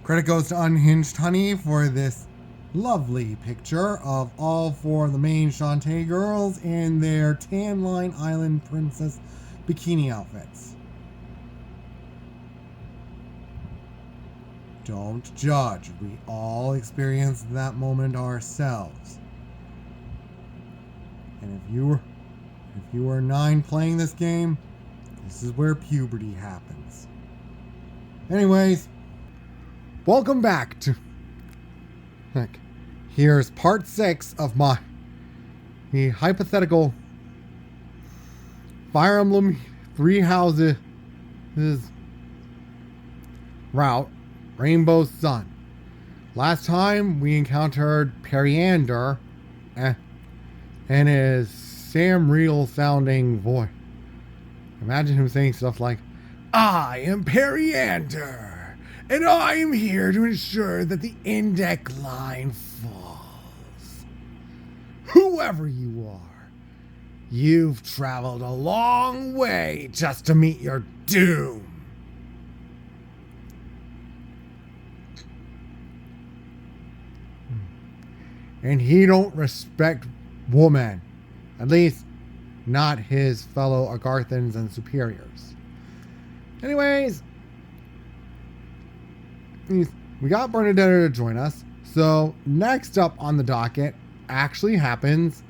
Credit goes to Unhinged Honey for this lovely picture of all four of the main Shantae girls in their Tan Line Island Princess bikini outfits. Don't judge. We all experienced that moment ourselves. And if you were 9 playing this game, this is where puberty happens. Anyways, welcome back to... Here's part 6 of the hypothetical Fire Emblem 3 Houses route, Rainbow Sun. Last time we encountered Periander and his Sam Riegel sounding voice. Imagine him saying stuff like, "I am Periander, and I am here to ensure that the index line falls. Whoever you are, you've traveled a long way just to meet your doom." And he don't respect woman. At least, not his fellow Agarthans and superiors. Anyways, we got Bernadetta to join us. So, next up on the docket actually happens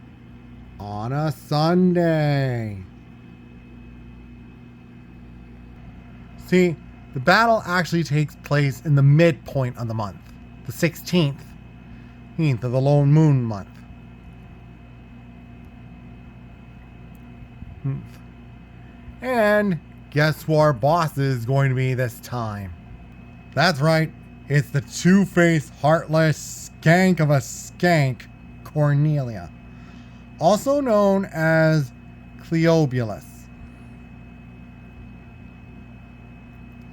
on a Sunday. See, the battle actually takes place in the midpoint of the month, the 16th of the Lone Moon month. And guess who our boss is going to be this time? That's right, it's the two-faced, heartless skank of a skank, Cornelia, also known as Cleobulus.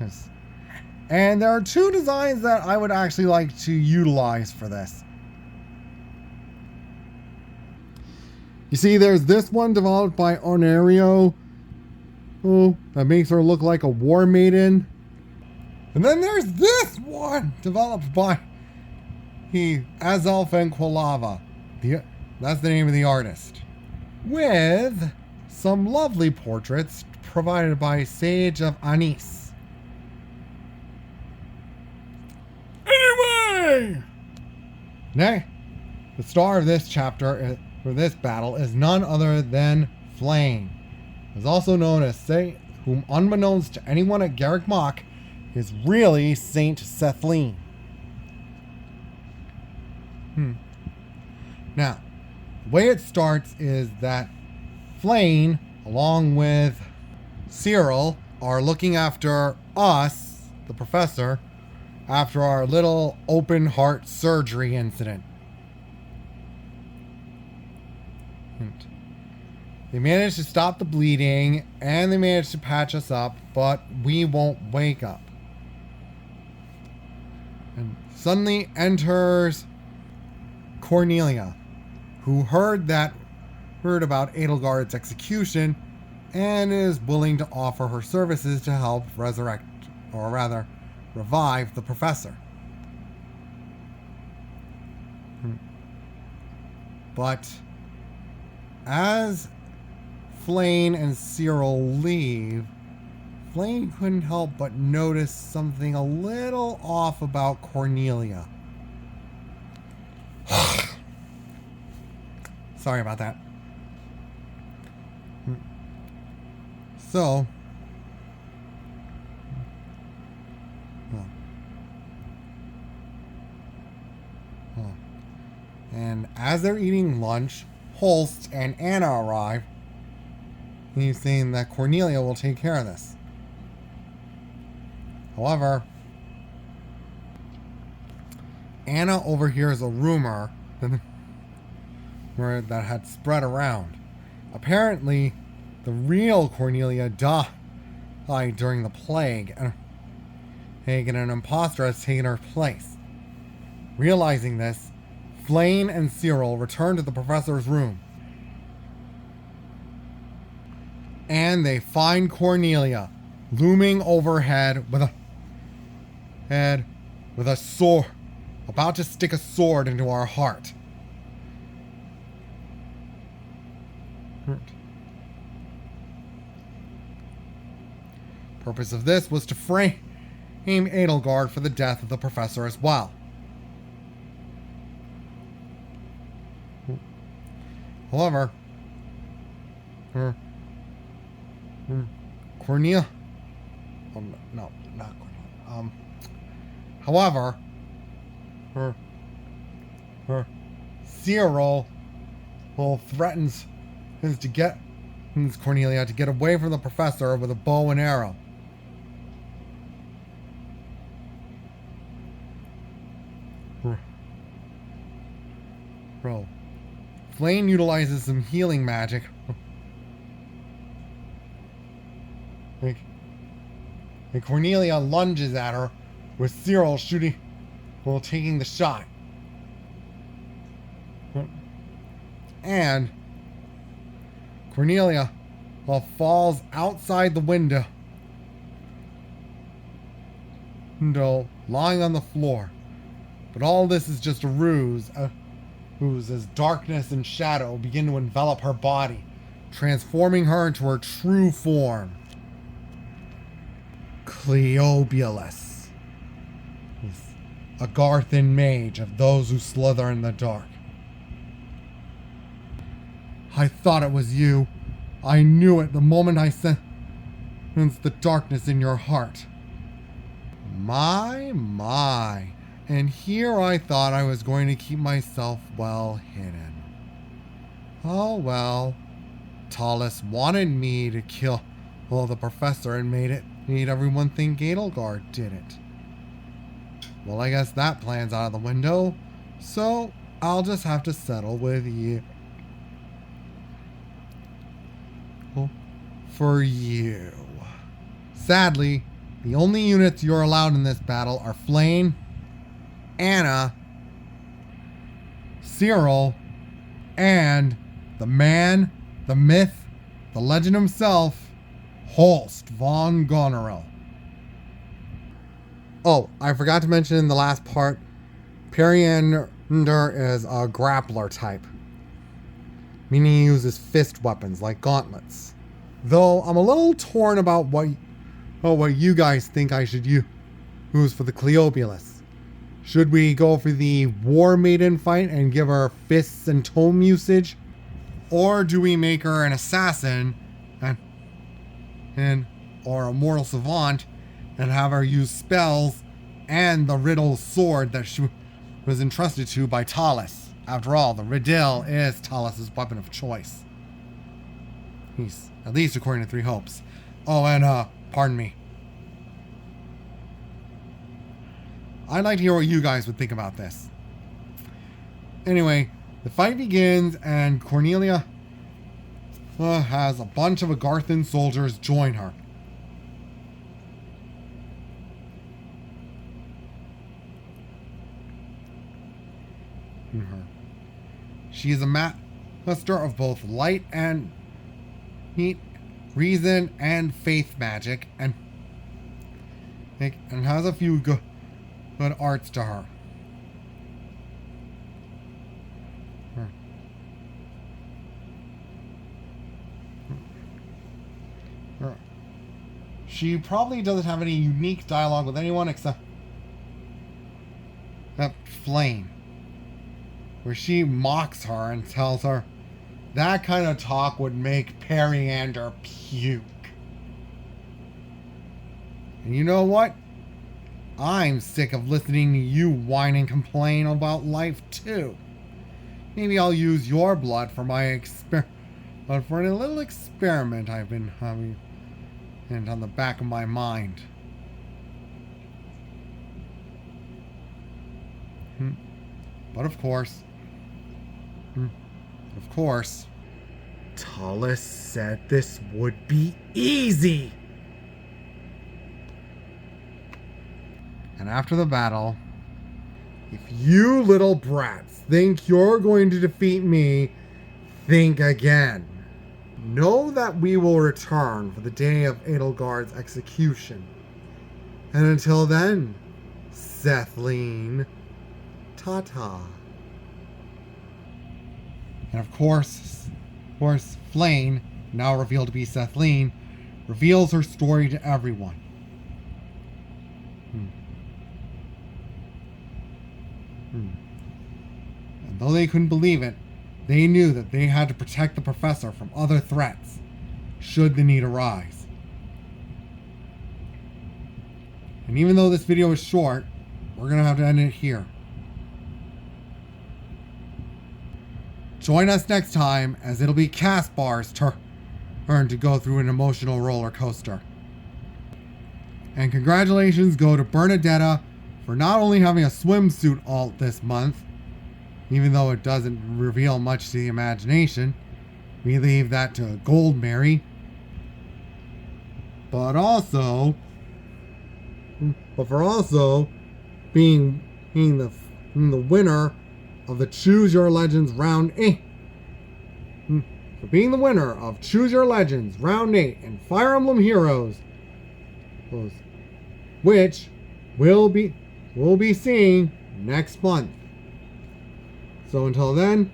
Yes. And there are 2 designs that I would actually like to utilize for this. You see, there's this one developed by Onario. That makes her look like a war maiden. And then there's this one developed by Azelf Quilava. That's the name of the artist. With some lovely portraits provided by Sage of Anis. Anyway! The star of this chapter for this battle is none other than Flame, is also known as Saint, whom unbeknownst to anyone at Garrick Mach is really Saint Sethleen. Now, the way it starts is that Flame, along with Cyril, are looking after us, the professor, after our little open heart surgery incident. They managed to stop the bleeding, and they managed to patch us up, but we won't wake up. And suddenly enters Cornelia, who heard about Edelgard's execution, and is willing to offer her services to help revive the professor. But as Flame and Cyril leave, Flame couldn't help but notice something a little off about Cornelia. Sorry about that. So, and as they're eating lunch, Holst and Anna arrive. And he's saying that Cornelia will take care of this. However, Anna overhears a rumor that had spread around. Apparently, the real Cornelia died during the plague, and an imposter has taken her place. Realizing this, Flame and Cyril return to the professor's room. And they find Cornelia looming overhead with a head with a sword, about to stick a sword into our heart. Purpose of this was to frame Edelgard for the death of the professor as well. However, Cornelia. Oh, no, not Cornelia. However, Cyril threatens Cornelia to get away from the professor with a bow and arrow. Bro. Flame utilizes some healing magic. And Cornelia lunges at her with Cyril shooting while taking the shot. And Cornelia falls outside the window, lying on the floor. But all this is just a ruse as darkness and shadow begin to envelop her body, transforming her into her true form. Cleobulus, a Garthan mage of those who slither in the dark. I thought it was you. I knew it the moment I sensed the darkness in your heart. My. And here I thought I was going to keep myself well hidden. Oh well. Talus wanted me to kill the professor and made everyone think Edelgard did it. Well, I guess that plan's out of the window, so I'll just have to settle with you. For you. Sadly, the only units you're allowed in this battle are Flame, Anna, Cyril, and the man, the myth, the legend himself, Holst von Goneril. Oh, I forgot to mention in the last part, Periander is a grappler type, meaning he uses fist weapons like gauntlets. Though I'm a little torn about what you guys think I should use for the Cleobulus. Should we go for the War Maiden fight and give her fists and tome usage? Or do we make her an assassin or a mortal savant and have her use spells and the riddle sword that she was entrusted to by Talus? After all, the riddle is Talus' weapon of choice. At least according to Three Hopes. Oh, and pardon me. I'd like to hear what you guys would think about this. Anyway, the fight begins and Cornelia has a bunch of Agarthan soldiers join her. She is a master of both light and heat, reason and faith magic, and has a few good arts to her. She probably doesn't have any unique dialogue with anyone except Flame, where she mocks her and tells her that kind of talk would make Periander puke. And you know what? I'm sick of listening to you whine and complain about life too. Maybe I'll use your blood for my for a little experiment I've been having and on the back of my mind. But of course, Talus said this would be easy. And after the battle, if you little brats think you're going to defeat me, think again. Know that we will return for the day of Edelgard's execution. And until then, Sethleen. Ta-ta. And of course, Flane, now revealed to be Sethleen, reveals her story to everyone. And though they couldn't believe it, they knew that they had to protect the professor from other threats, should the need arise. And even though this video is short, we're going to have to end it here. Join us next time, as it'll be Caspar's turn to go through an emotional roller coaster. And congratulations go to Bernadetta for not only having a swimsuit alt this month, even though it doesn't reveal much to the imagination. We leave that to Gold Mary. But for also being the winner of the Choose Your Legends Round 8. For being the winner of Choose Your Legends Round 8 and Fire Emblem Heroes, which we'll be seeing next month. So until then,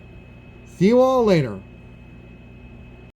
see you all later.